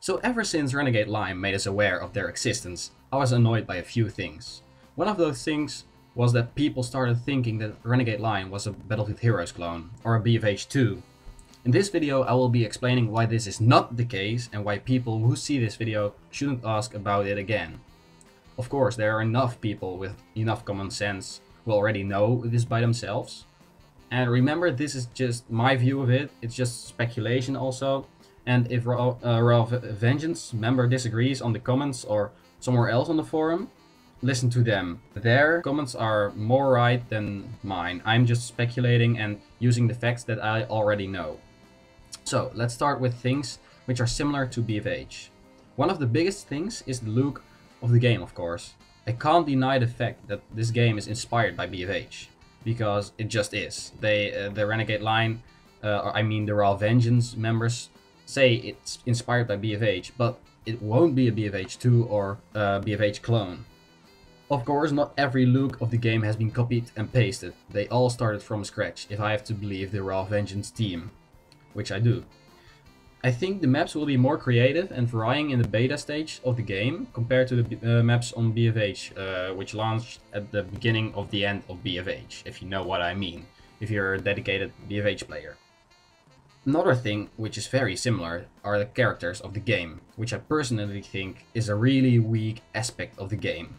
So ever since Renegade Line made us aware of their existence, I was annoyed by a few things. One of those things was that people started thinking that Renegade Line was a Battlefield Heroes clone, or a BFH 2. In this video I will be explaining why this is not the case and why people who see this video shouldn't ask about it again. Of course, there are enough people with enough common sense who already know this by themselves. And remember, this is just my view of it, it's just speculation also. And if Raw Vengeance member disagrees on the comments or somewhere else on the forum, listen to them. Their comments are more right than mine. I'm just speculating and using the facts that I already know. So let's start with things which are similar to BFH. One of the biggest things is the look of the game, of course. I can't deny the fact that this game is inspired by BFH, because it just is. The Renegade Line, the Raw Vengeance members, say it's inspired by BFH, but it won't be a BFH 2 or a BFH clone. Of course, not every look of the game has been copied and pasted. They all started from scratch, if I have to believe the Raw Vengeance team, which I do. I think the maps will be more creative and varying in the beta stage of the game compared to the maps on BFH, which launched at the beginning of the end of BFH, if you know what I mean, if you're a dedicated BFH player. Another thing which is very similar are the characters of the game, which I personally think is a really weak aspect of the game.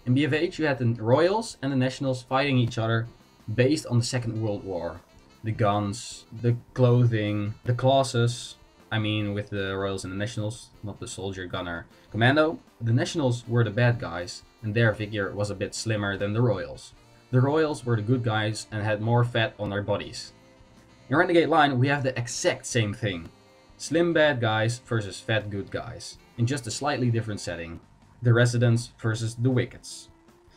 In BFH you had the Royals and the Nationals fighting each other based on the Second World War. The guns, the clothing, the classes, with the Royals and the Nationals, not the Soldier, Gunner, Commando. The Nationals were the bad guys and their figure was a bit slimmer than the Royals. The Royals were the good guys and had more fat on their bodies. In Renegade Line we have the exact same thing. Slim bad guys versus fat good guys, in just a slightly different setting. The Residents versus the Wickeds.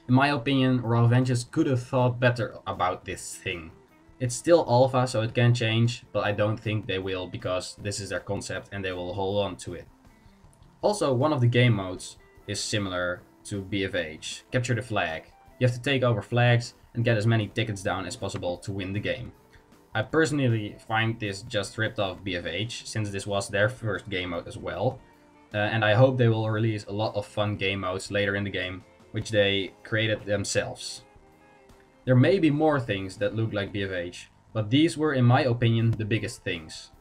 In my opinion, Raw Vengeance could have thought better about this thing. It's still alpha, so it can change, but I don't think they will, because this is their concept and they will hold on to it. Also, one of the game modes is similar to BFH, Capture the Flag. You have to take over flags and get as many tickets down as possible to win the game. I personally find this just ripped off BFH, since this was their first game mode as well. And I hope they will release a lot of fun game modes later in the game, which they created themselves. There may be more things that look like BFH, but these were in my opinion the biggest things.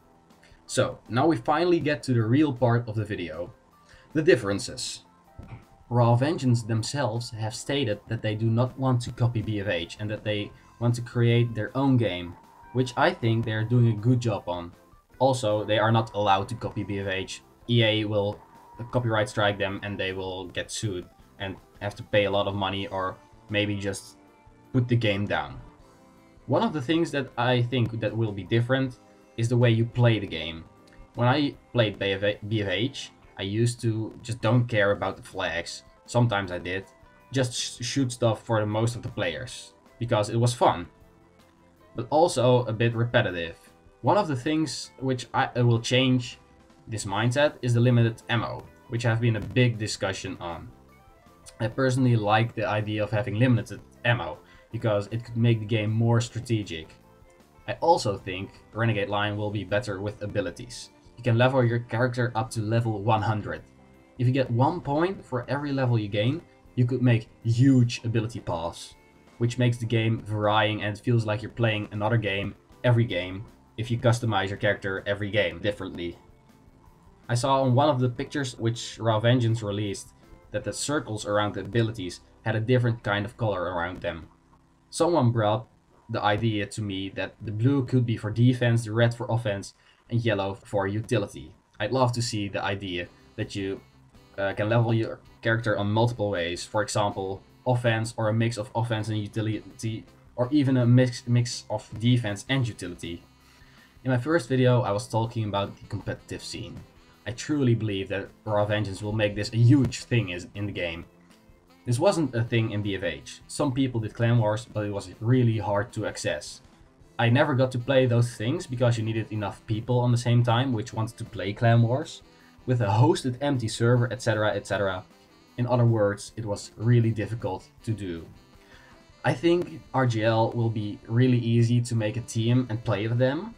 So, now we finally get to the real part of the video. The differences. Raw Vengeance themselves have stated that they do not want to copy BFH and that they want to create their own game, which I think they are doing a good job on. Also, they are not allowed to copy BFH. EA will copyright strike them and they will get sued and have to pay a lot of money or maybe just put the game down. One of the things that I think that will be different is the way you play the game. When I played BFH, I used to just don't care about the flags. Sometimes I did. Just shoot stuff for most of the players, because it was fun. But also a bit repetitive. One of the things which will change this mindset is the limited ammo, which have been a big discussion on. I personally like the idea of having limited ammo, because it could make the game more strategic. I also think Renegade Line will be better with abilities. You can level your character up to level 100. If you get 1 point for every level you gain, you could make huge ability paths, which makes the game varying and it feels like you're playing another game every game if you customize your character every game differently. I saw on one of the pictures which Raw Vengeance released that the circles around the abilities had a different kind of color around them. Someone brought the idea to me that the blue could be for defense, the red for offense, and yellow for utility. I'd love to see the idea that you can level your character on multiple ways. For example, offense or a mix of offense and utility, or even a mix of defense and utility. In my first video I was talking about the competitive scene. I truly believe that Raw Vengeance will make this a huge thing in the game. This wasn't a thing in BFH. Some people did clan wars, but it was really hard to access. I never got to play those things because you needed enough people on the same time which wanted to play clan wars, with a hosted empty server, etc, etc. In other words, it was really difficult to do. I think RGL will be really easy to make a team and play with them.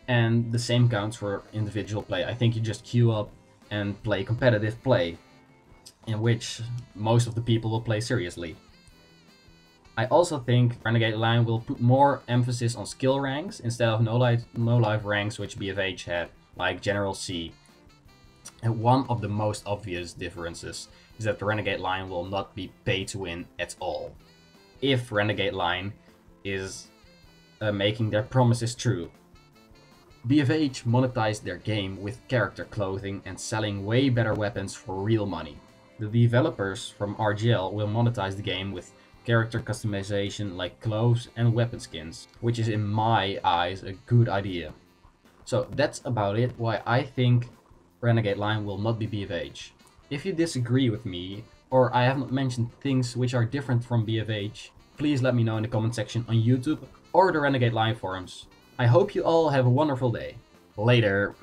And the same counts for individual play. I think you just queue up and play competitive play, in which most of the people will play seriously. I also think Renegade Line will put more emphasis on skill ranks instead of no-life ranks which BFH had, like General C. And one of the most obvious differences is that the Renegade Line will not be pay to win at all. If Renegade Line is making their promises true. BFH monetized their game with character clothing and selling way better weapons for real money. The developers from RGL will monetize the game with character customization like clothes and weapon skins, which is in my eyes a good idea. So that's about it why I think Renegade Line will not be BFH. If you disagree with me, or I haven't mentioned things which are different from BFH, please let me know in the comment section on YouTube or the Renegade Line forums. I hope you all have a wonderful day. Later.